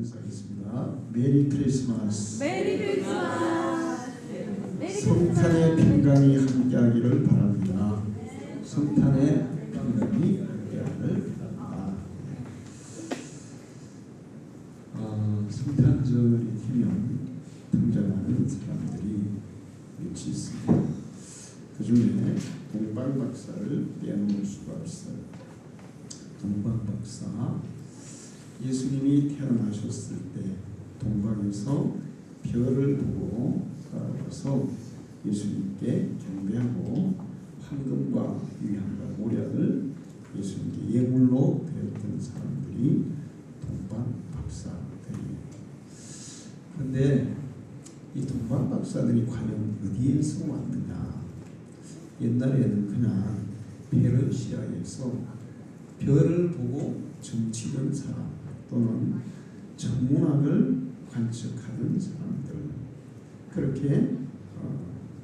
인사하겠습니다. 메리 크리스마스. 메리 크리스마스. 성탄의 평강이 함께하기를 바랍니다. 성탄의 평강이 함께하기를 바랍니다. 성탄절이 되면 등장하는 사람들이 몇이 있습니다. 그 중에 동방박사를 빼놓을 수가 없어요. 동방박사, 예수님이 태어나셨을 때 동방에서 별을 보고 따라와서 예수님께 경배하고 황금과 유향과 모략을 예수님께 예물로 드렸던 사람들이 동방박사들이에요. 그런데 이 동방박사들이 과연 어디에서 왔느냐? 옛날에는 그냥 페르시아에서 별을 보고 점치던 사람 또는 천문학을 관측하는 사람들, 그렇게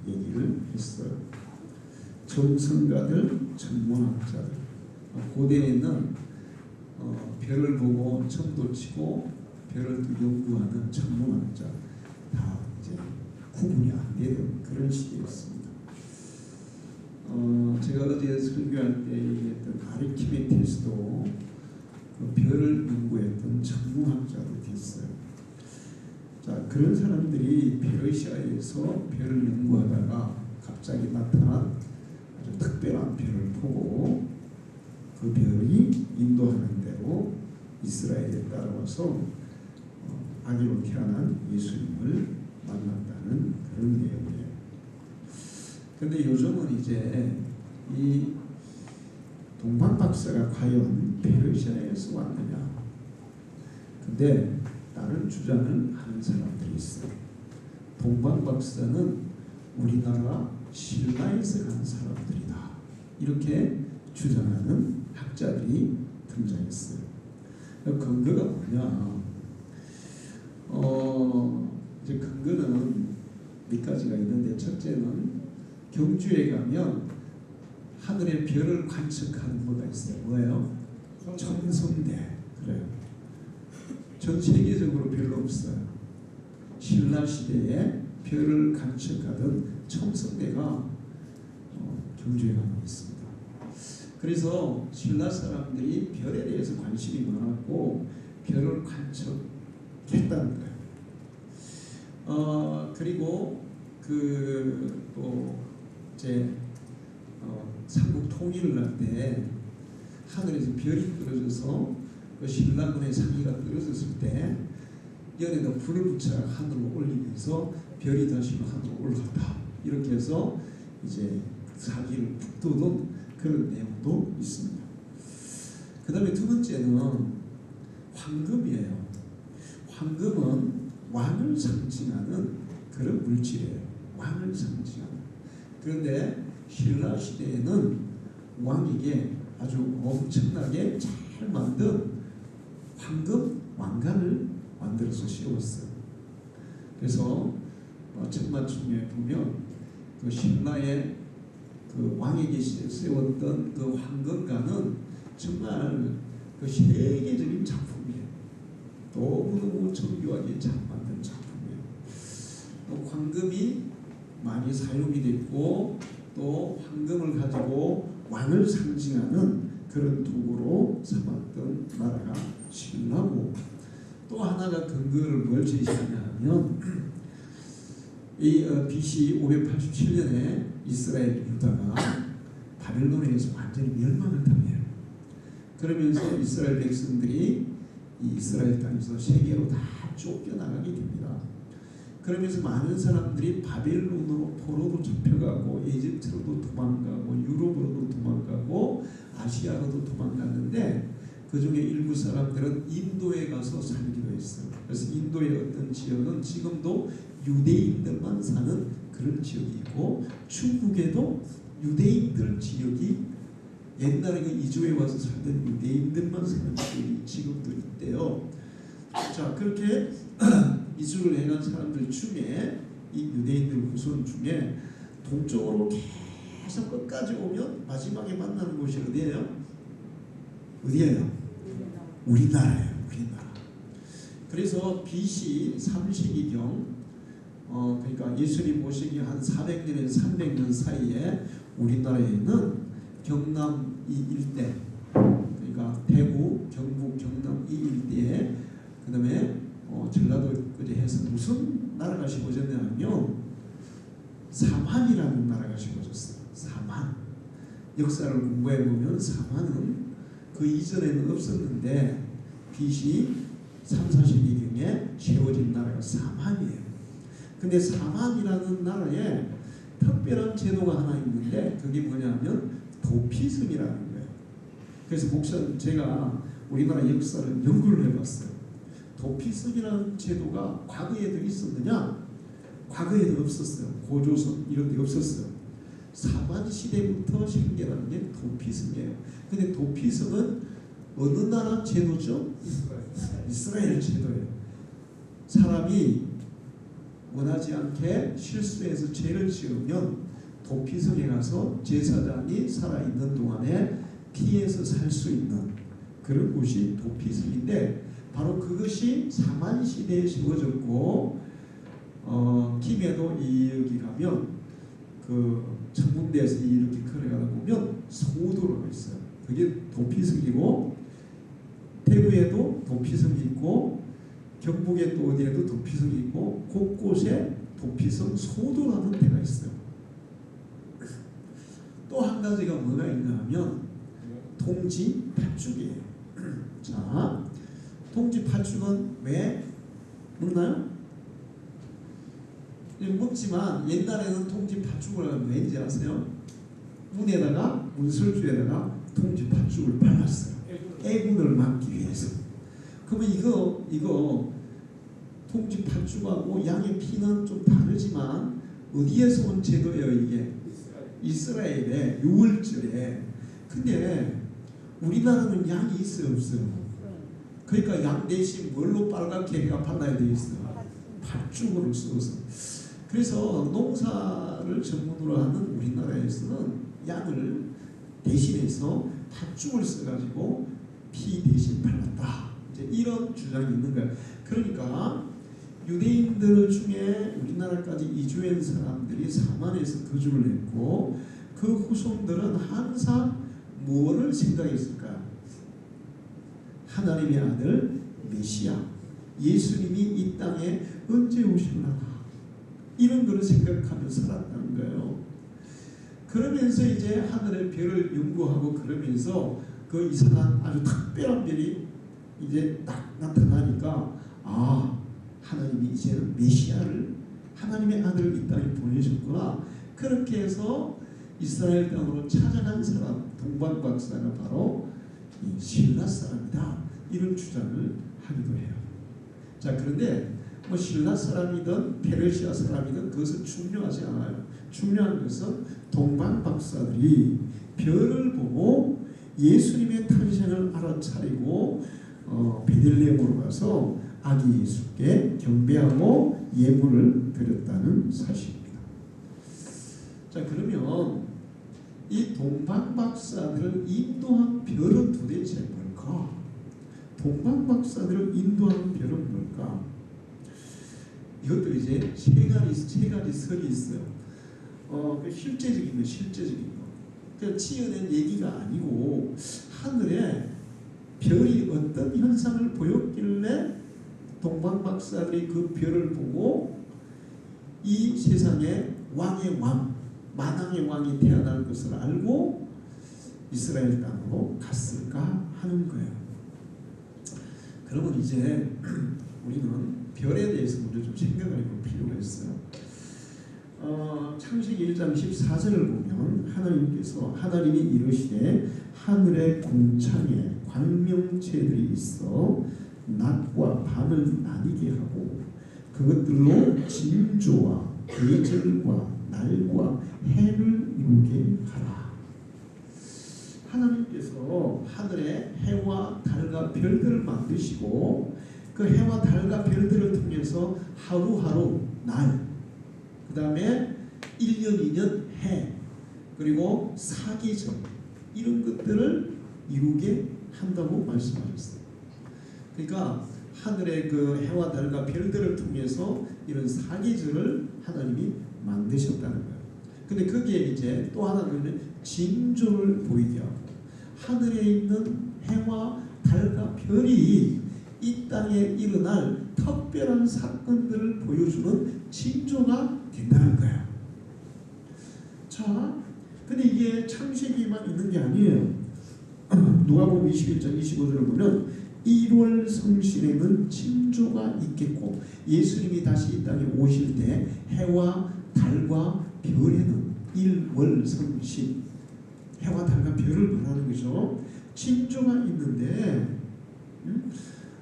얘기를 했어요. 점성가들, 천문학자들. 고대에는 별을 보고 점도 치고 별을 연구하는 천문학자 다 이제 구분이 안 되는 그런 시대였습니다. 제가 어제 설교할 때 얘기했던 아르키메데스도 그 별을 연구했던 천문학자도 됐어요. 자, 그런 사람들이 페르시아에서 별을 연구하다가 갑자기 나타난 아주 특별한 별을 보고 그 별이 인도하는 대로 이스라엘에 따라와서 아기로 태어난 예수님을 만났다는 그런 내용이에요. 그런데 요즘은 이제 이 동방박사가 과연 페르시아에서 왔느냐? 근데 다른 주장을 하는 사람들이 있어요. 동방박사는 우리나라 신라에서 간 사람들이다. 이렇게 주장하는 학자들이 등장했어요. 근거가 뭐냐? 이제 근거는 몇 가지가 있는데, 첫째는 경주에 가면 하늘의 별을 관측하는 뭐가 있어요. 뭐예요? 첨성대. 그래요. 전 세계적으로 별로 없어요. 신라 시대에 별을 관측하던 첨성대가 경주에 가면 있습니다. 그래서 신라 사람들이 별에 대해서 관심이 많았고 별을 관측했다는 거예요. 그리고 또 이제 삼국 통일을 할 때 하늘에서 별이 떨어져서 그 신라군의 상의가 떨어졌을 때 연에다 불을 붙여 하늘로 올리면서 별이 다시 하늘로 올라갔다. 이렇게 해서 이제 사기를 북돋은 그런 내용도 있습니다. 그 다음에 두 번째는 황금이에요. 황금은 왕을 상징하는 그런 물질이에요. 왕을 상징하는. 그런데 신라 시대에는 왕에게 아주 엄청나게 잘 만든 황금 왕관을 만들어서 씌웠어요. 그래서 천마총에 보면 그 신라의 그 왕에게 씌웠던 그 황금관은 정말 그 세계적인 작품이에요. 너무너무 정교하게 잘 만든 작품이에요. 황금이 많이 사용이 됐고 또 황금을 가지고 왕을 상징하는 그런 도구로 삼았던 나라가 신라고, 또 하나가 근거를 뭘 제시하냐 하면 이 BC 587년에 이스라엘 유다가 바벨론에 의해서 완전히 멸망을 당해요. 그러면서 이스라엘 백성들이 이 이스라엘 땅에서 세계로 다 쫓겨나가게 됩니다. 그러면서 많은 사람들이 바벨론으로 포로로 잡혀가고 이집트로도 도망가고 유럽으로도 도망가고 아시아로도 도망갔는데 그 중에 일부 사람들은 인도에 가서 살기도 했어요. 그래서 인도의 어떤 지역은 지금도 유대인들만 사는 그런 지역이 있고 중국에도 유대인들 지역이 옛날에 그 이주에 와서 살던 유대인들만 사는 지역이 지금도 있대요. 자, 그렇게 이주를 해간 사람들 중에 이 유대인들 후손 중에 동쪽으로 계속 끝까지 오면 마지막에 만나는 곳이 어디예요? 어디예요? 우리나라예요. 우리나라. 그래서 BC 3세기경 그러니까 예수님 오시기 한 400년에서 300년 사이에 우리나라에는 경남 이 일대, 그러니까 대구, 경북, 경남 이 일대에 그 다음에 전라도까지 해서 무슨 나라가 심어졌냐면 사만이라는 나라가 심어졌어요. 사만. 역사를 공부해 보면 사만은 그 이전에는 없었는데 BC 3, 4세기경에 세워진 나라가 사만이에요. 근데 사만이라는 나라에 특별한 제도가 하나 있는데 그게 뭐냐면 도피성이라는 거예요. 그래서 목사님 제가 우리나라 역사를 연구를 해봤어요. 도피성이라는 제도가 과거에도 있었느냐? 과거에도 없었어요. 고조선 이런 데 없었어요. 사만 시대부터 생겨난 게 도피성이에요. 근데 도피성은 어느 나라 제도죠? 이스라엘 제도예요. 사람이 원하지 않게 실수해서 죄를 지으면 도피성에 가서 제사장이 살아있는 동안에 피해서 살 수 있는 그런 곳이 도피성인데 바로 그것이 사만 시대에 세워졌고 김해도 여기 가면 그 천문대에서 이렇게 걸어가다 보면 소도로가 있어요. 그게 도피성이고 대구에도 도피성이 있고 경북에 또 어디에도 도피성이 있고 곳곳에 도피성 소도라는 데가 있어요. 또 한 가지가 뭐가 있냐 하면 통지 팥죽이에요. 자, 통지 팥죽은 왜 먹나요? 먹지만 옛날에는 통지 팥죽을 하면 왠지 아세요? 문에다가 문설주에다가 통지 팥죽을 발랐어요. 애군을 막기 위해서. 그러면 이거 통지 팥죽하고 양의 피는 좀 다르지만 어디에서 온 제도예요 이게? 이스라엘의 6월절에. 근데 우리나라는 양이 있어요 없어요? 그러니까 양 대신 뭘로 빨갛게 해가 발라야 되겠어요? 팥죽으로 써서. 그래서 농사를 전문으로 하는 우리나라에서는 양을 대신해서 팥죽을 써가지고 피 대신 발랐다. 이제 이런 주장이 있는 거예요. 그러니까 유대인들 중에 우리나라까지 이주한 사람들이 사만에서 거주를 했고 그 후손들은 항상 무엇을 생각했을까요? 하나님의 아들 메시아 예수님이 이 땅에 언제 오실라나 이런 거를 생각하며 살았다는 거예요. 그러면서 이제 하늘의 별을 연구하고 그러면서 그 이상한 아주 특별한 별이 이제 딱 나타나니까 하나님이 이제는 메시아를 하나님의 아들을 이 땅에 보내셨구나. 그렇게 해서 이스라엘 땅으로 찾아간 사람 동방박사가 바로 이 신라 사람이다. 이런 주장을 하기도 해요. 자, 그런데 뭐 신라 사람이든 페르시아 사람이든 그것은 중요하지 않아요. 중요한 것은 동방박사들이 별을 보고 예수님의 탄생을 알아차리고 베들레헴으로 가서 아기 예수께 경배하고 예물을 드렸다는 사실입니다. 자, 그러면 이 동방박사들을 인도한 별은 도대체 뭘까? 동방박사들을 인도한 별은 뭘까? 이것도 이제 세 가지 설이 있어요. 실제적인 거, 실제적인 거. 그러니까 지어낸 얘기가 아니고 하늘에 별이 어떤 현상을 보였길래 동방박사들이 그 별을 보고 이 세상에 왕의 왕, 만왕의 왕이 태어날 것을 알고 이스라엘 땅으로 갔을까 하는 거예요. 그러면 이제 우리는 별에 대해서 먼저 좀 생각을 해볼 필요가 있어요. 창세기 1장 14절을 보면 하나님이 이르시되 하늘의 궁창에 광명체들이 있어 낮과 밤을 나뉘게 하고 그것들로 징조와 계절과 날과 해를 이루게 하라. 하나님께서 하늘에 해와 달과 별들을 만드시고 그 해와 달과 별들을 통해서 하루하루 날, 그 다음에 1년 2년 해, 그리고 사계절 이런 것들을 이루게 한다고 말씀하셨어요. 그러니까 하늘의 그 해와 달과 별들을 통해서 이런 사계절을 하나님이 만드셨다는 거예요. 근데 거기에 이제 또 하나는 징조를 보이게 하고 하늘에 있는 해와 달과 별이 이 땅에 일어날 특별한 사건들을 보여주는 징조가 된다는 거예요. 자, 근데 이게 창세기만 있는 게 아니에요. 누가복음 21장 25절을 보면 1월 성신에는 징조가 있겠고 예수님이 다시 이 땅에 오실 때 해와 달과 별에는 1월 성신 해와 달과 별을 말하는 거죠. 징조가 있는데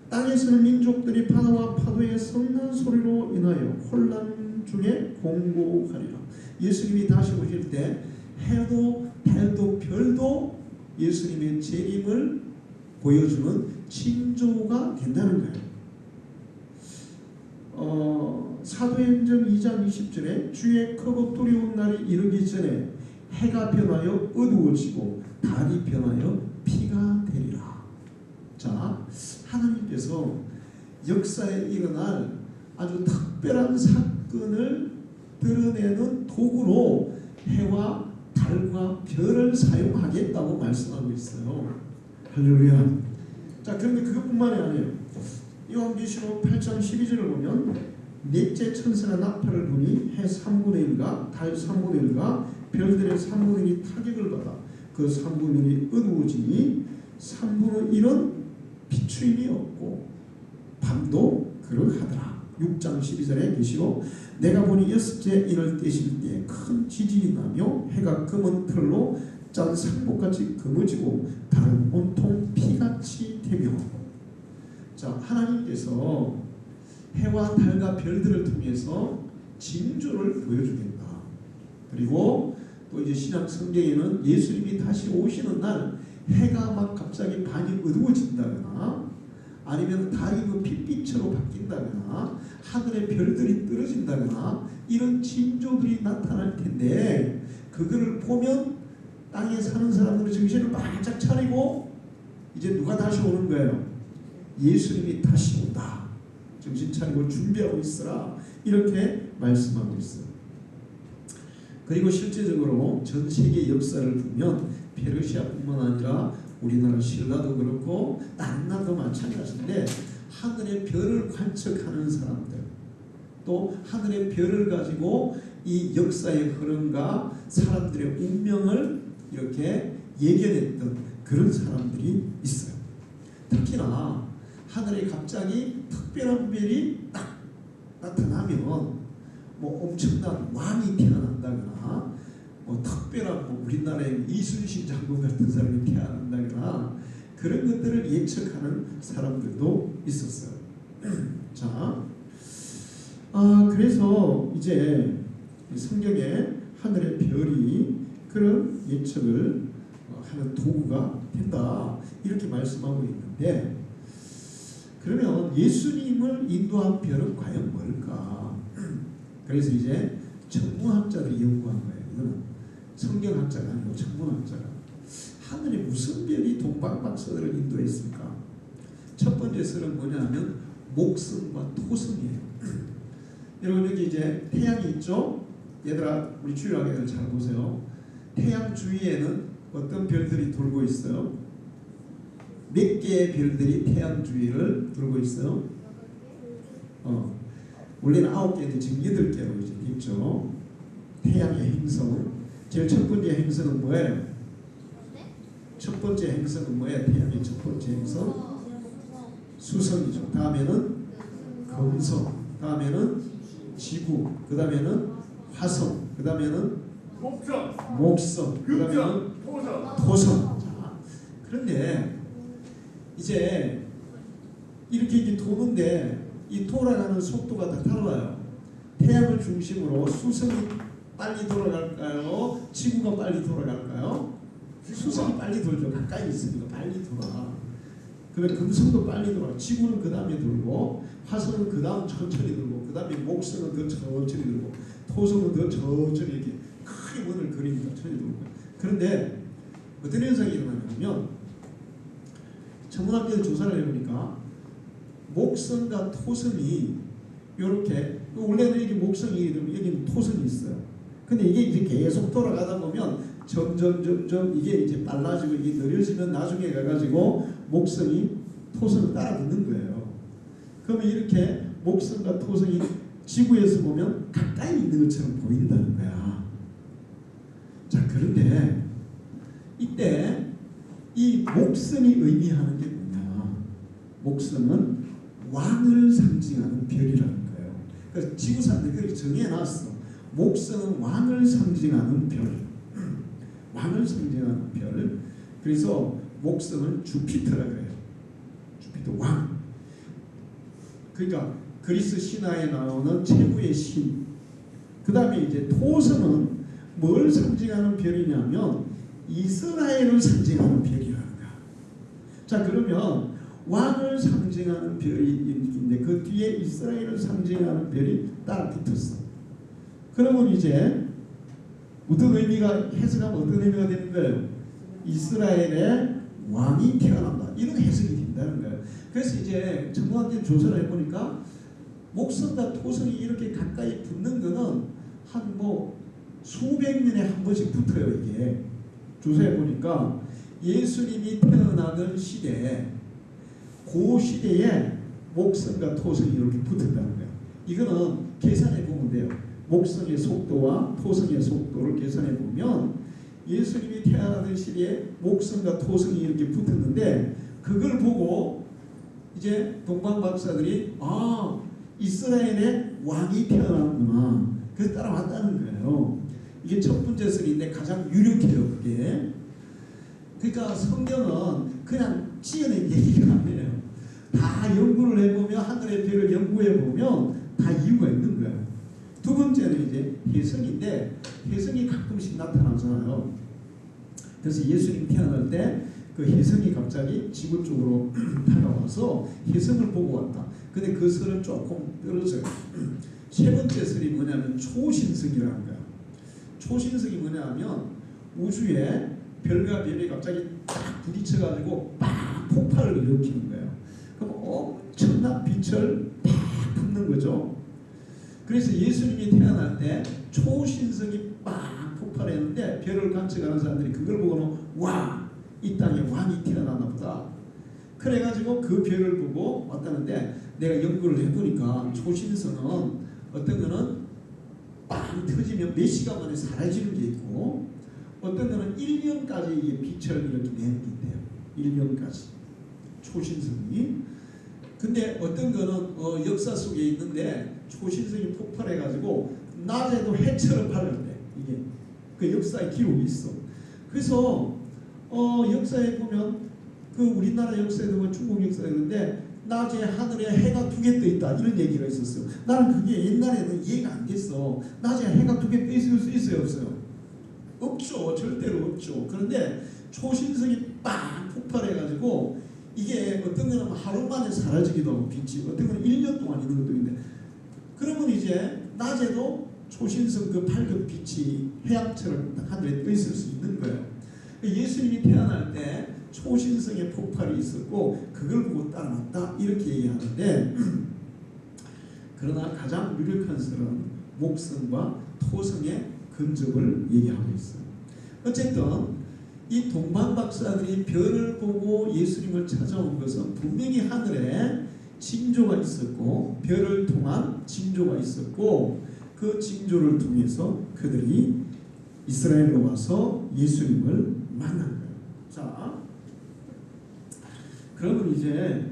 땅에서는 민족들이 바다와 파도의 성난 소리로 인하여 혼란 중에 공고하리라. 예수님이 다시 오실 때 해도 달도 별도 예수님의 재림을 보여주는 징조가 된다는 거예요. 사도행전 2장 20절에 주의 크고 두려운 날이 이르기 전에 해가 변하여 어두워지고 달이 변하여 피가 되리라. 자, 하나님께서 역사에 일어날 아주 특별한 사건을 드러내는 도구로 해와 달과 별을 사용하겠다고 말씀하고 있어요. 할렐루야. 자, 그런데 그것뿐만이 아니에요. 요한계시록 8장 12절을 보면 넷째 천사가 나팔을 부니 해 3분의 1과 달 3분의 1과 별들의 3분의 1이 타격을 받아 그 3분의 1이 어두워지니 3분의 1은 비추임이 없고 밤도 그러하더라. 6장 12절에 계시고 내가 보니 여섯째 인을 떼실 때 큰 지진이 나며 해가 검은 털로 짠 상복같이 검어지고 달은 온통 피같이 되며. 자, 하나님께서 해와 달과 별들을 통해서 징조를 보여주겠다. 그리고 또 이제 신약 성경에는 예수님이 다시 오시는 날 해가 막 갑자기 반이 어두워진다거나 아니면 달이 그 빛빛으로 바뀐다거나 하늘의 별들이 떨어진다거나 이런 징조들이 나타날 텐데 그거를 보면 땅에 사는 사람들은 정신을 바짝 차리고 이제 누가 다시 오는 거예요? 예수님이 다시 온다. 정신 차리고 준비하고 있으라. 이렇게 말씀하고 있어요. 그리고 실제적으로 전 세계 역사를 보면 페르시아뿐만 아니라 우리나라 신라도 그렇고 다른 나라도 마찬가지인데 하늘의 별을 관측하는 사람들 또 하늘의 별을 가지고 이 역사의 흐름과 사람들의 운명을 이렇게 예견했던 그런 사람들이 있어요. 특히나 하늘에 갑자기 특별한 별이 딱 나타나면 뭐 엄청난 왕이 태어난다거나 뭐 특별한 뭐 우리나라의 이순신 장군 같은 사람이 태어난다거나 그런 것들을 예측하는 사람들도 있었어요. 자, 그래서 이제 성경에 하늘의 별이 그런 예측을 하는 도구가 된다 이렇게 말씀하고 있는데 그러면 예수님을 인도한 별은 과연 뭘까? 그래서 이제 천문학자들이 연구한 거예요. 이거는 성경학자가 아니고 천문학자가 하늘에 무슨 별이 동방박사들을 인도했을까? 첫 번째 설은 뭐냐면 목성과 토성이에요. 여러분 여기 이제 태양이 있죠? 얘들아 우리 주일학 애들 잘 보세요. 태양 주위에는 어떤 별들이 돌고 있어요? 몇 개의 별들이 태양 주위를 돌고 있어요? 원래는 9개인데 지금 8개로 이제 있죠. 태양의 행성. 제일 첫 번째 행성은 뭐예요? 첫 번째 행성은 뭐예요? 태양의 첫 번째 행성? 수성이죠. 다음에는 금성. 다음에는 지구. 그 다음에는 화성. 그 다음에는 목성. 그 다음에는 토성. 자, 그런데 이제 이렇게 도는데 이 돌아가는 속도가 다 달라요. 태양을 중심으로 수성이 빨리 돌아갈까요? 지구가 빨리 돌아갈까요? 수성이 빨리 돌죠. 가까이 있으니까 빨리 돌아. 그러면 금성도 빨리 돌아. 지구는 그 다음에 돌고 화성은 그 다음 천천히 돌고 그 다음에 목성은 더 천천히 돌고 토성은 더 천천히 이렇게 크게 원을 그리니까 천천히 돌고. 그런데 어떤 현상이 일어나냐면 천문학계에서 조사를 해보니까 목성과 토성이 이렇게 원래는 이게 목성이 여기는 토성이 있어요. 근데 이게 이제 계속 돌아가다 보면 점점 이게 이제 빨라지고 이게 느려지면 나중에 가가지고 목성이 토성을 따라 붙는 거예요. 그러면 이렇게 목성과 토성이 지구에서 보면 가까이 있는 것처럼 보인다는 거야. 자, 그런데 이때 이 목성이 의미하는 게 뭐냐? 목성은 왕을 상징하는 별이라는 거예요. 그래서 지구 사람들이 그렇게 정해놨어. 목성은 왕을 상징하는 별. 왕을 상징하는 별. 그래서 목성을 주피터라고 해요. 주피터 왕. 그러니까 그리스 신화에 나오는 최고의 신. 그 다음에 이제 토성은 뭘 상징하는 별이냐면 이스라엘을 상징하는 별이라는 거야. 자, 그러면 왕을 상징하는 별이 있는데 그 뒤에 이스라엘을 상징하는 별이 따라 붙었어. 그러면 이제 어떤 의미가 해석하면 어떤 의미가 되는 거예요? 이스라엘의 왕이 태어난다. 이런 해석이 된다는 거예요. 그래서 이제 전문가들 조사를 해보니까 목성과 토성이 이렇게 가까이 붙는 거는 한 뭐 수백 년에 한 번씩 붙어요. 이게 조사해 보니까 예수님이 태어나던 시대에 그 시대에 목성과 토성이 이렇게 붙었다는 거예요. 이거는 계산해 보면 돼요. 목성의 속도와 토성의 속도를 계산해 보면 예수님이 태어나던 시대에 목성과 토성이 이렇게 붙었는데 그걸 보고 이제 동방 박사들이 이스라엘의 왕이 태어났구나. 그래서 따라왔다는 거예요. 이게 첫 번째 설인데 가장 유력해요. 그게. 그러니까 성경은 그냥 지어낸 얘기가 아니에요. 다 연구를 해보면 하늘의 별을 연구해보면 다 이유가 있는 거예요. 두 번째는 이제 혜성인데 혜성이 가끔씩 나타나잖아요. 그래서 예수님 태어날 때 그 혜성이 갑자기 지구 쪽으로 다가와서 혜성을 보고 왔다. 근데 그 설은 조금 떨어져요. 세 번째 설이 뭐냐면 초신성이라는 거야. 초신성이 뭐냐면 우주에 별과 별이 갑자기 딱 부딪혀가지고 빡 폭발을 일으키는 거예요. 그럼 엄청난 빛을 팍 붙는 거죠. 그래서 예수님이 태어날 때 초신성이 빡 폭발했는데 별을 관측하는 사람들이 그걸 보고는 와, 이 땅에 왕이 태어나나 보다. 그래가지고 그 별을 보고 왔다는데 내가 연구를 해보니까 초신성은 어떤 거는 빵 터지면 몇 시간 만에 사라지는 게 있고 어떤 거는 1년까지 이게 빛을 이렇게 내는 게 있대요. 1년까지 초신성이. 근데 어떤 거는 역사 속에 있는데 초신성이 폭발해가지고 낮에도 해처럼 밝았대. 이게 그 역사의 기록이 있어. 그래서 역사에 보면 그 우리나라 역사에도 뭐 중국 역사에 있는데 낮에 하늘에 해가 두 개 떠 있다 이런 얘기가 있었어요. 나는 그게 옛날에는 이해가 안 됐어. 낮에 해가 두 개 떠 있을 수 있어요, 없어요? 없죠. 절대로 없죠. 그런데 초신성이 빵 폭발해가지고 이게 어떤 거는 하루 만에 사라지기도 하고 빛이 어떤 거는 1년 동안 있는 것도 있는데 그러면 이제 낮에도 초신성 그 밝은 빛이 해양처럼 하늘에 떠 있을 수 있는 거예요. 예수님이 태어날 때 초신성의 폭발이 있었고 그걸 보고 따라왔다 이렇게 얘기하는데 그러나 가장 유력한 설은 목성과 토성의 근접을 얘기하고 있어요. 어쨌든 이 동방 박사들이 별을 보고 예수님을 찾아온 것은 분명히 하늘에 징조가 있었고 별을 통한 징조가 있었고 그 징조를 통해서 그들이 이스라엘로 와서 예수님을 만난 거예요. 자, 그러면 이제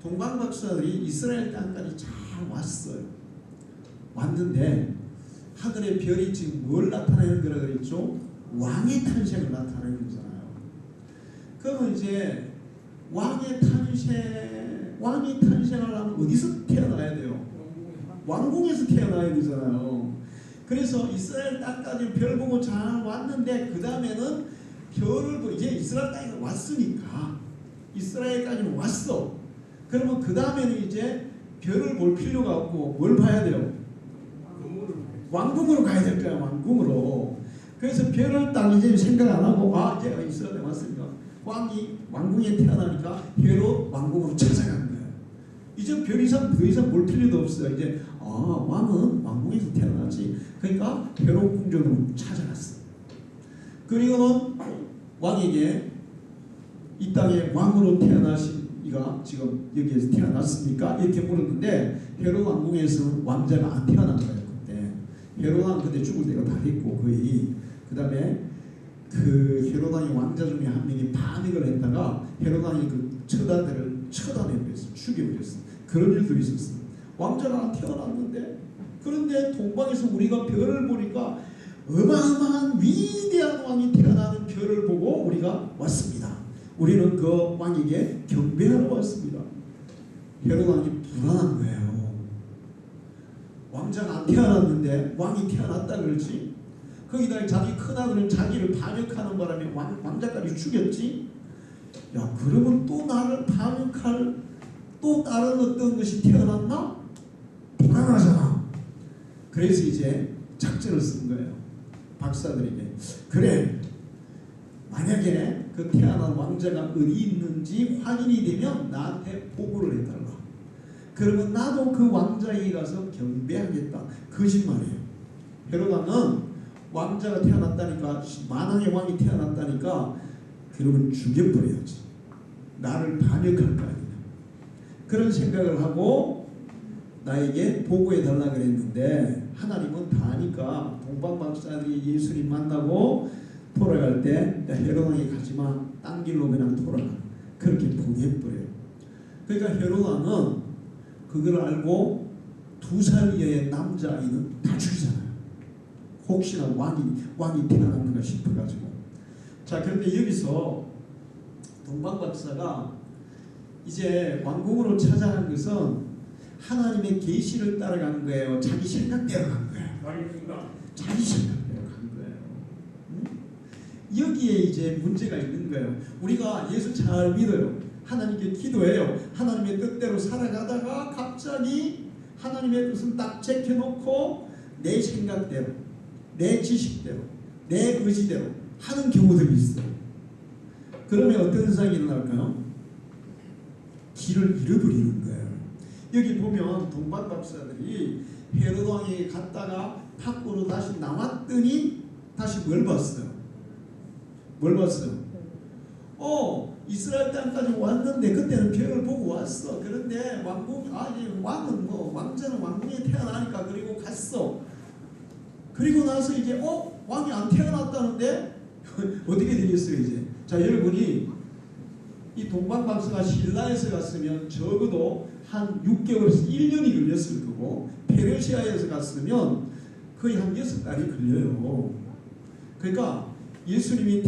동방 박사들이 이스라엘 땅까지 잘 왔어요. 왔는데 하늘의 별이 지금 뭘 나타내는 거라 그랬죠? 왕의 탄생을 나타내는 거잖아요. 그러면 이제 왕이 탄생하려면 어디서 태어나야 돼요? 왕궁에서 태어나야 되잖아요. 그래서 이스라엘 땅까지 별 보고 잘 왔는데 그 다음에는 별을 보고 이제 이스라엘 땅에 왔으니까 이스라엘까지는 왔어. 그러면 그 다음에는 이제 별을 볼 필요가 없고 뭘 봐야 돼요? 왕궁으로 가야 될 거야. 왕궁으로. 그래서 별을 딱 이제 생각 안 하고 이제 이스라엘에 왔으니까 왕이 왕궁에 태어나니까 헤롯 왕궁으로 찾아간 거예요. 이제 별 이상 더 이상 볼 필요도 없어요. 이제 왕은 왕궁에서 태어났지. 그러니까 헤롯 궁전으로 찾아갔어. 그리고는 왕에게 이 땅에 왕으로 태어나신 이가 지금 여기에서 태어났습니까? 이렇게 물었는데 헤롯 왕궁에서는 왕자가 안 태어난 거예요. 그때 헤롯 왕 그때 죽을 때가 다 됐고 거의 그 다음에 그 헤롯 왕의 왕자 중에 한 명이 반역을 했다가 헤롯 왕이 그 처자들을 처단해버렸어. 죽여버렸어. 그런 일도 있었어. 왕자가 안 태어났는데 그런데 동방에서 우리가 별을 보니까 어마어마한 위대한 왕이 태어나는 별을 보고 우리가 왔습니다. 우리는 그 왕에게 경배하러 왔습니다. 헤롯 왕이 불안한 거예요. 왕자가 안 태어났는데 왕이 태어났다 그러지. 거기다 자기 큰아들은 자기를 반역하는 바람에 왕자까지 죽였지. 야, 그러면 또 나를 반역할 또 다른 어떤 것이 태어났나? 불안하잖아. 그래서 이제 작전을 쓴 거예요. 박사들에게. 그래, 만약에 그 태어난 왕자가 어디 있는지 확인이 되면 나한테 보고를 해달라. 그러면 나도 그 왕자에게 가서 경배하겠다. 거짓말이에요. 헤롯 왕은 왕자가 태어났다니까, 만왕의 왕이 태어났다니까 그러면 죽여버려야지. 나를 반역할 거 아니냐. 그런 생각을 하고 나에게 보고해달라 그랬는데 하나님은 다 아니까 동방박사들이 예수님 만나고 돌아갈 때 헤롯 왕이 가지마, 딴 길로 그냥 돌아가. 그렇게 보내버려요. 그러니까 헤롯 왕은 그걸 알고 2살 이하의 남자아이는 다 죽이잖아요. 혹시나 왕이 태어났는가 싶어가지고. 자, 그런데 여기서 동방박사가 이제 왕궁으로 찾아간 것은 하나님의 계시를 따라간 거예요. 자기 생각대로 간 거예요. 자기 생각대로 간 거예요. 응? 여기에 이제 문제가 있는 거예요. 우리가 예수 잘 믿어요. 하나님께 기도해요. 하나님의 뜻대로 살아가다가 갑자기 하나님의 뜻은 딱 제껴놓고 내 생각대로, 내 지식대로, 내 의지대로 하는 경우들이 있어요. 그러면 어떤 현상이 일어날까요? 길을 잃어버리는 거예요. 여기 보면 동방박사들이 헤롯 왕에게 갔다가 밖으로 다시 나왔더니 다시 뭘 봤어요? 뭘 봤어요? 이스라엘 땅까지 왔는데 그때는 별을 보고 왔어. 그런데 왕은 왕자는 왕궁에 태어나니까 그리고 갔어. 그리고 나서 이제 왕이 안 태어났다는데 어떻게 되겠어요 이제? 자, 여러분이 이 동방박사가 신라에서 갔으면 적어도 한 6개월에서 1년이 걸렸을 거고 페르시아에서 갔으면 거의 한 6달이 걸려요. 그러니까 예수님이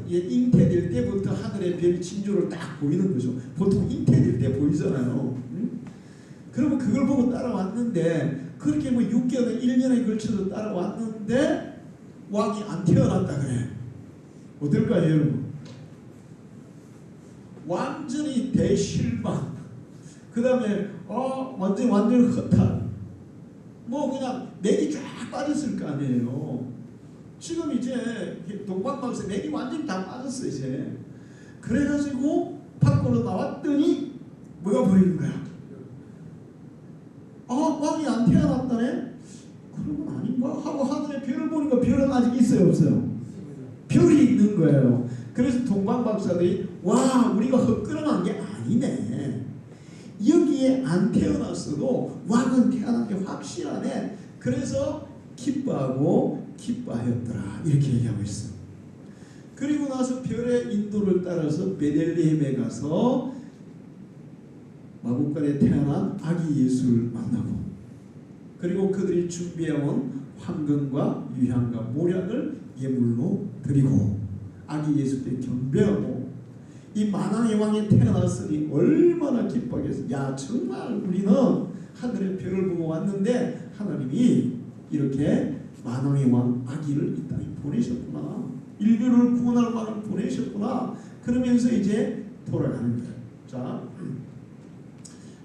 잉태될 때부터 하늘의 별 징조를 딱 보이는 거죠. 보통 잉태될 때 보이잖아요. 응? 그러면 그걸 보고 따라왔는데 그렇게 6개월, 1년에 걸쳐서 따라왔는데 왕이 안 태어났다 그래. 어떨까요 여러분? 완전히 대실망. 그 다음에 완전 허탈. 그냥 맥이 쫙 빠졌을 거 아니에요. 지금 이제 동방박사 맥이 완전히 다 빠졌어 이제. 그래가지고 밖으로 나왔더니 뭐가 보이는 거야? 왕이 안 태어났다네? 그러면 아닌가? 하고 하늘에 별을 보니까 별은 아직 있어요 없어요? 별이 있는 거예요. 그래서 동방박사들이 우리가 헛걸음한 게 아니네. 여기에 안 태어났어도 왕은 태어난 게 확실하네. 그래서 기뻐하였더라 이렇게 얘기하고 있어요. 그리고 나서 별의 인도를 따라서 베들레헴에 가서 마구간에 태어난 아기 예수를 만나고 그리고 그들이 준비해온 황금과 유향과 모략을 예물로 드리고 아기 예수께 경배하고 이 만왕의 왕이 태어났으니 얼마나 기뻐하겠어요. 야, 정말 우리는 하늘의 별을 보고 왔는데 하나님이 이렇게 만왕의 왕 아기를 이 땅에 보내셨구나. 인류를 구원할 왕을 보내셨구나. 그러면서 이제 돌아가는 거예요. 자,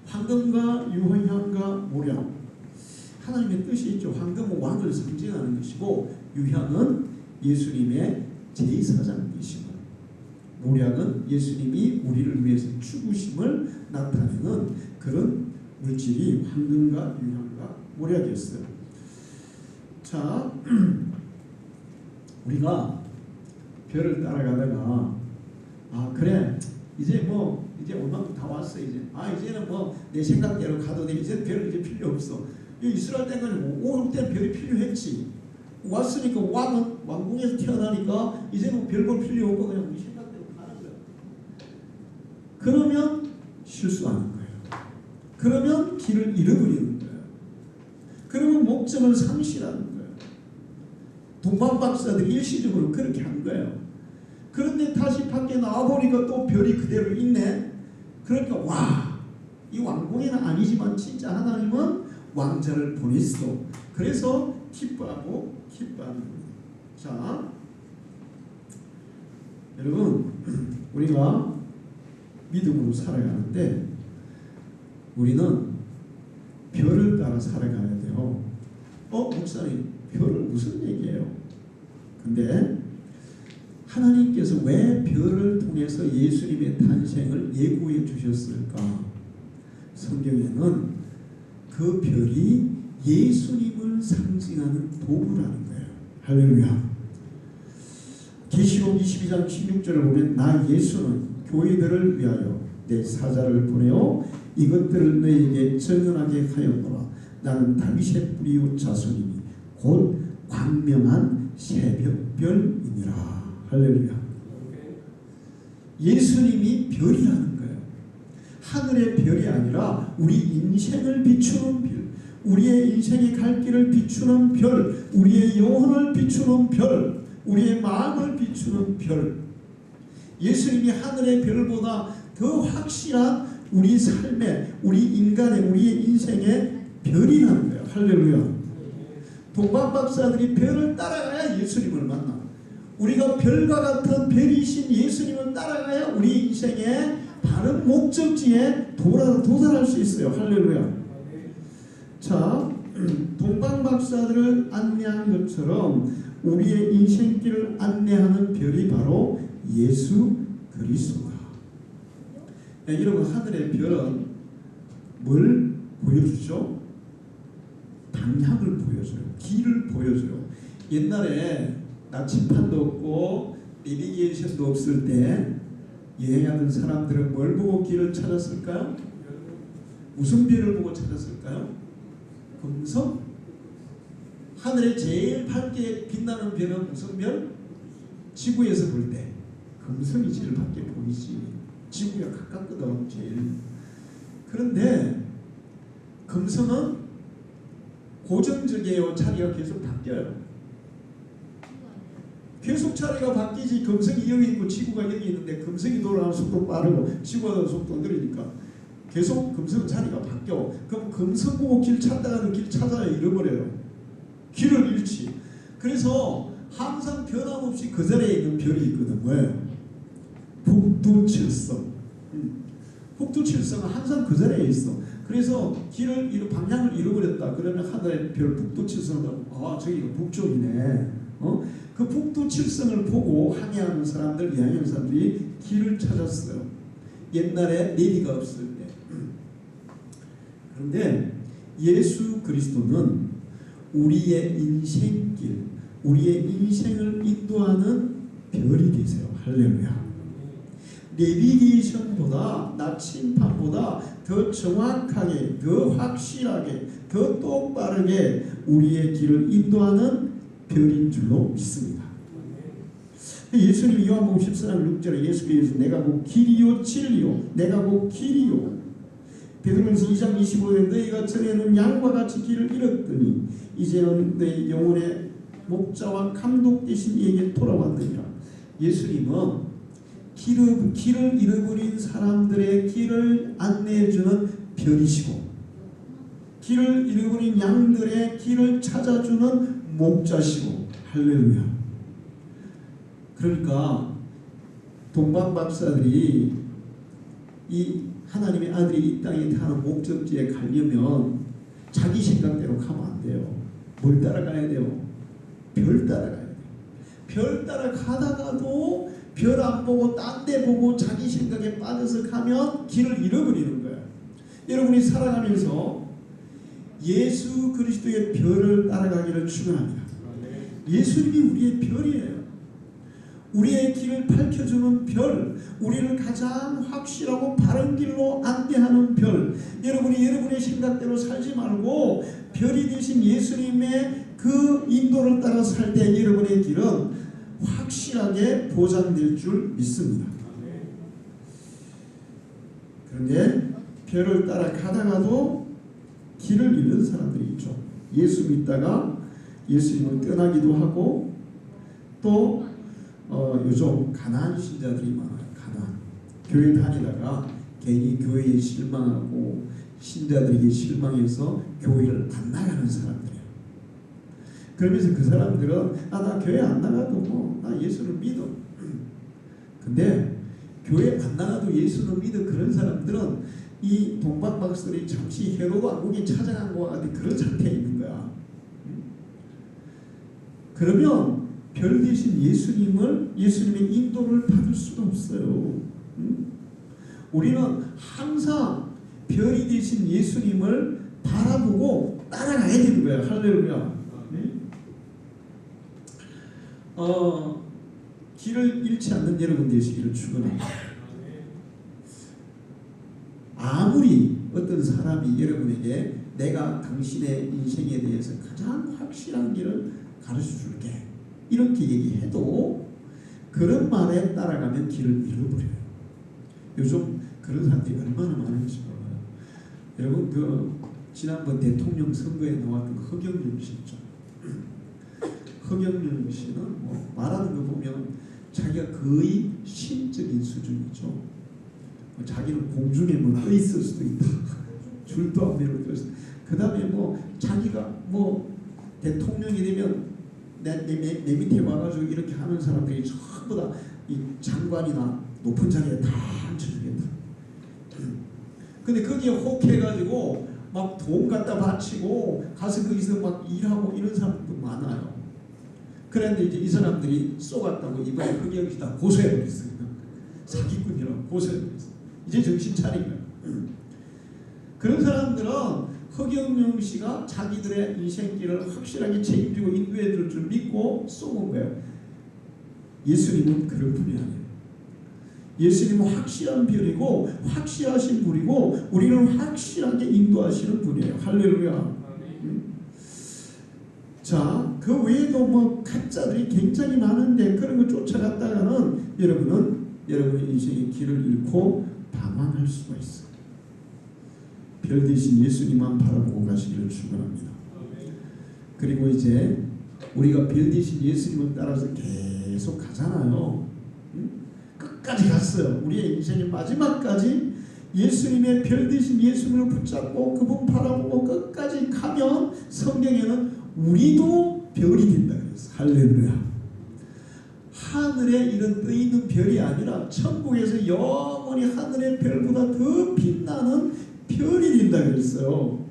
황금과 유향과 모략. 하나님의 뜻이 있죠. 황금은 왕을 상징하는 것이고 유향은 예수님의 제사장이시고 모략은 예수님이 우리를 위해서 죽으심을 나타내는 그런 물질이 황금과 유향과 모략이었어요. 자, 우리가 별을 따라가다가 그래 이제 얼마큼 다 왔어 이제는 내 생각대로 가도 돼. 이제는 별 이제 필요 없어. 이스라엘 때는 올 때는 별이 필요했지. 왔으니까 왕궁에서 태어나니까 이제는 별 볼 필요 없고 그냥 우리 생각대로 가는 거야. 그러면 실수하는 거예요. 그러면 길을 잃어버리는 거예요. 그러면 목적을 상실하는 거예요. 동방박사들이 일시적으로 그렇게 한 거예요. 그런데 다시 밖에 나와보니까 또 별이 그대로 있네. 그러니까 이 왕궁에는 아니지만 진짜 하나님은 왕자를 보냈어. 그래서 기뻐하는 거예요. 자, 여러분 우리가 믿음으로 살아가는데 우리는 별을 따라 살아가야 돼요. 목사님 별은 무슨 얘기예요? 근데 하나님께서 왜 별을 통해서 예수님의 탄생을 예고해 주셨을까? 성경에는 그 별이 예수님을 상징하는 도구라는 거예요. 할렐루야. 계시록 22장 16절을 보면 나 예수는 교회들을 위하여 내 사자를 보내어 이것들을 너희에게 증언하게 하였노라. 나는 다윗의 뿌리요 자손이니 곧 광명한 새벽별이니라. 할렐루야. 예수님이 별이라는 거예요. 하늘의 별이 아니라 우리 인생을 비추는 별, 우리의 인생의 갈 길을 비추는 별, 우리의 영혼을 비추는 별, 우리의 마음을 비추는 별. 예수님이 하늘의 별보다 더 확실한 우리 삶의, 우리 인간의, 우리의 인생의 별이라는 거예요. 할렐루야. 동방박사들이 별을 따라가야 예수님을 만나. 우리가 별과 같은 별이신 예수님을 따라가야 우리 인생의 바른 목적지에 도달할 수 있어요. 할렐루야. 자, 동방박사들을 안내한 것처럼 우리의 인생길을 안내하는 별이 바로 예수 그리스도다. 여러분 하늘의 별은 뭘 보여주죠? 방향을 보여줘요. 길을 보여줘요. 옛날에 나침판도 없고 내비게이션도 없을 때 여행하던 사람들은 뭘 보고 길을 찾았을까요? 무슨 별을 보고 찾았을까요? 금성? 하늘에 제일 밝게 빛나는 별은 무슨 별? 지구에서 볼 때 금성이 제일 밝게 보이지. 지구가 가깝거든 제일. 그런데 금성은 고정적이에요. 자리가 계속 바뀌어요. 계속 자리가 바뀌지. 금성이 여기 있고 지구가 여기 있는데 금성이 돌아가는 속도 빠르고 지구가 돌아가는 속도 느리니까 계속 금성 자리가 바뀌어. 그럼 금성 보고 길 찾다가는 길 찾아야 잃어버려요. 길을 잃지. 그래서 항상 변함없이 그 자리에 있는 별이 있거든. 뭐예요? 북두칠성. 북두칠성은 항상 그 자리에 있어. 그래서 방향을 잃어버렸다. 그러면 하늘의 별 북두칠성을 저기가 북쪽이네. 그 북두칠성을 보고 항해하는 사람들, 여행하는 사람들이 길을 찾았어요. 옛날에 내비가 없을 때. 그런데 예수 그리스도는 우리의 인생길, 우리의 인생을 인도하는 별이 되세요. 할렐루야. 내비게이션보다 나침판보다 더 정확하게, 더 확실하게, 더 똑바르게 우리의 길을 인도하는 별인 줄로 믿습니다. 예수님이 요한복음 14장 6절에 예수께서 내가 곧 길이요 진리요 내가 곧 길이요. 베드로전서 2장 25절에 너희가 전에는 양과 같이 길을 잃었더니 이제는 너희 영혼의 목자와 감독 되신 이에게 돌아왔느니라. 예수님은 길을 잃어버린 사람들의 길을 안내해주는 별이시고 길을 잃어버린 양들의 길을 찾아주는 목자시고. 할렐루야. 그러니까 동방박사들이 이 하나님의 아들이 이 땅에 타는 목적지에 가려면 자기 생각대로 가면 안 돼요. 뭘 따라가야 돼요? 별 따라가야 돼요. 별 따라가다가도 별 안 보고 딴 데 보고 자기 생각에 빠져서 가면 길을 잃어버리는 거예요. 여러분이 살아가면서 예수 그리스도의 별을 따라가기를 축원합니다. 예수님이 우리의 별이에요. 우리의 길을 밝혀주는 별, 우리를 가장 확실하고 바른 길로 안내하는 별. 여러분이 여러분의 생각대로 살지 말고 별이 되신 예수님의 그 인도를 따라 살 때 여러분의 길은 확실하게 보장될 줄 믿습니다. 그런데 별을 따라 가다가도 길을 잃는 사람들이 있죠. 예수 믿다가 예수님을 떠나기도 하고 또 요즘 가난한 신자들이 많아요. 가난. 교회 다니다가 괜히 교회에 실망하고 신자들에게 실망해서 교회를 안 나가는 사람들이에요. 그러면서 그 사람들은 나 교회 안 나가도 뭐 나 예수를 믿어. 근데 교회 안 나가도 예수를 믿어. 그런 사람들은 이 동방박설이 잠시 헤로도 왕국에 찾아간 것과 같은 그런 상태에 있는 거야. 그러면 별 대신 예수님의 인도를 받을 수가 없어요. 우리는 항상 별이 되신 예수님을 바라보고 따라가야 되는 거야. 할렐루야. 길을 잃지 않는 여러분 되시기를 축원합니다. 아무리 어떤 사람이 여러분에게 내가 당신의 인생에 대해서 가장 확실한 길을 가르쳐 줄게 이렇게 얘기해도 그런 말에 따라가면 길을 잃어버려요. 요즘 그런 사람들이 얼마나 많은지 몰라요. 여러분 지난번 대통령 선거에 나왔던 허경영 씨 있죠. 허경영 씨는 뭐 말하는 거 보면 자기가 거의 신적인 수준이죠. 자기는 공중에 뭐 떠 있을 수도 있다. 줄도 안 매고 떠 있을. 그 다음에 뭐 자기가 뭐 대통령이 되면 내 밑에 와가지고 이렇게 하는 사람들이 전부 다 이 장관이나 높은 자리에 다 앉혀주겠다. 근데 거기에 혹해가지고 막 돈 갖다 바치고 가서 거기서 막 일하고 이런 사람도 많아요. 그런데 이제 이 사람들이 쏘갔다고 이번에 허경영 씨 다 고소해버렸어요. 사기꾼이라고 고소해버렸어요. 이제 정신 차린 거예요. 그런 사람들은 허경영 씨가 자기들의 인생길을 확실하게 책임지고 인도해 줄 줄 믿고 쏘은 거예요. 예수님은 그런 분이 아니에요. 예수님은 확실한 별이고 확실하신 분이고 우리는 확실하게 인도하시는 분이에요. 할렐루야. 자, 그 외에도 뭐 가짜들이 굉장히 많은데 그런 거 쫓아갔다가는 여러분의 인생의 길을 잃고 방황할 수가 있어요. 별 대신 예수님만 바라보고 가시기를 축원합니다. 그리고 이제 우리가 별 대신 예수님을 따라서 계속 가잖아요. 끝까지 갔어요. 우리의 인생의 마지막까지 예수님의 별 대신 예수님을 붙잡고 그분 바라보고 끝까지 가면 성경에는 우리도 별이 된다 그랬어요. 할렐루야. 하늘에 이런 떠있는 별이 아니라 천국에서 영원히 하늘의 별보다 더 빛나는 별이 된다 그랬어요.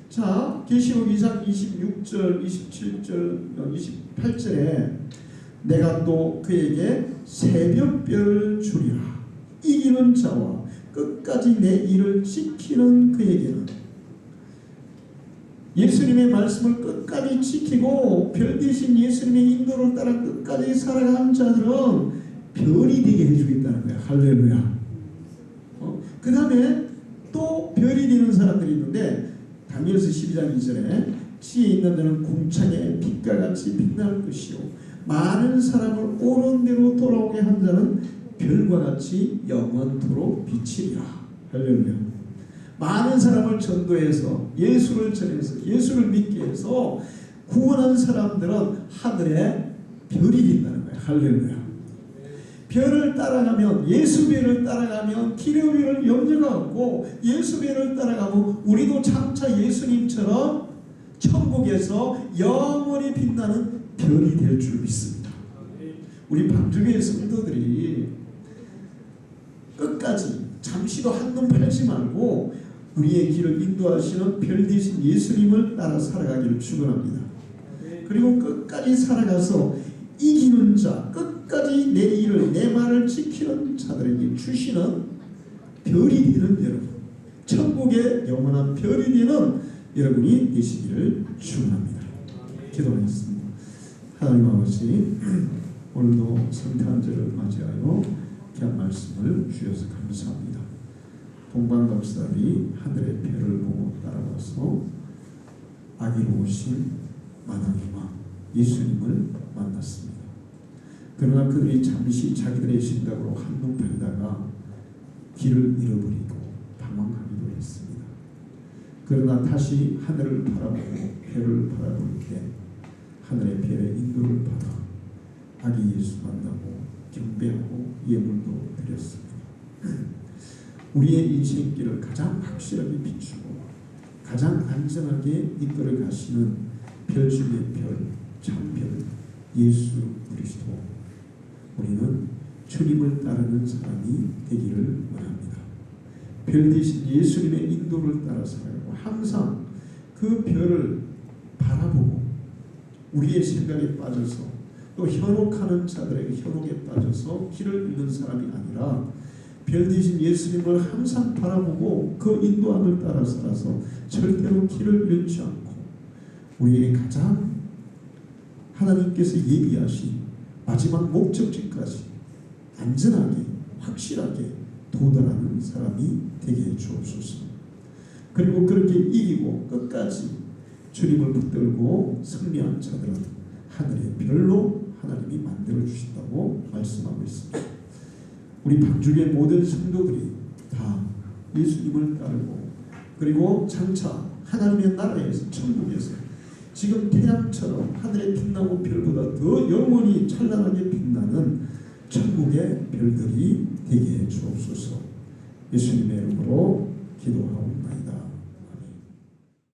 자, 계시록 2장 26절, 27절, 28절에 내가 또 그에게 새벽별을 주리라. 이기는 자와 끝까지 내 일을 지키는 그에게는 예수님의 말씀을 끝까지 지키고 별 대신 예수님의 인도를 따라 끝까지 살아가는 자들은 별이 되게 해주겠다는 거야. 할렐루야. 그 다음에 또 별이 되는 사람들이 있는데 다니엘서 12장 2절에 지혜 있는 자는 궁창의 빛과 같이 빛날 것이요 많은 사람을 옳은 대로 돌아오게 한 자는 별과 같이 영원토록 비치리라. 할렐루야. 많은 사람을 전도해서 예수를 전해서 예수를 믿게 해서 구원한 사람들은 하늘에 별이 된다는 거예요. 할렐루야. 별을 따라가면 예수 별을 따라가면 기름을 염려가 없고 예수 별을 따라가면 우리도 장차 예수님처럼 천국에서 영원히 빛나는 별이 될 줄 믿습니다. 우리 방주교회 성도들이 끝까지 잠시도 한눈 팔지 말고 우리의 길을 인도하시는 별 대신 예수님을 따라 살아가기를 축원합니다. 그리고 끝까지 살아가서 이기는 자, 끝까지 내 일을 내 말을 지키는 자들에게 주시는 별이 되는 여러분, 천국의 영원한 별이 되는 여러분이 되시기를 축원합니다. 기도하겠습니다. 하나님 아버지, 오늘도 성탄절을 맞이하여 귀한 말씀을 주셔서 감사합니다. 동방박사들이 하늘의 별을 보고 따라와서 아기로 오신 마당의 왕 예수님을 만났습니다. 그러나 그들이 잠시 자기들의 생각으로 한눈 팔다가 길을 잃어버리고 방황하기도 했습니다. 그러나 다시 하늘을 바라보고 별을 바라볼 때 하늘의 별의 인도를 받아 아기 예수 만나고 경배하고 예물도 드렸습니다. 우리의 인생길을 가장 확실하게 비추고 가장 안전하게 이끌어 가시는 별 중의 별, 참별 예수 그리스도, 우리는 주님을 따르는 사람이 되기를 원합니다. 별 대신 예수님의 인도를 따라 살아가고 항상 그 별을 바라보고 우리의 생각에 빠져서 또 현혹하는 자들에게 현혹에 빠져서 길을 잃는 사람이 아니라 별 대신 예수님을 항상 바라보고 그 인도함을 따라 살아서 절대로 길을 잃지 않고 우리에게 가장 하나님께서 예비하신 마지막 목적지까지 안전하게 확실하게 도달하는 사람이 되게 주옵소서. 그리고 그렇게 이기고 끝까지 주님을 붙들고 승리한 자들은 하늘의 별로 하나님이 만들어 주신다고 말씀하고 있습니다. 우리 방주의 모든 성도들이 다 예수님을 따르고 그리고 장차 하나님의 나라에서 천국에서 지금 태양처럼 하늘에 빛나고 별보다 더 영원히 찬란하게 빛나는 천국의 별들이 되게 해 주옵소서. 예수님의 이름으로 기도하옵나이다.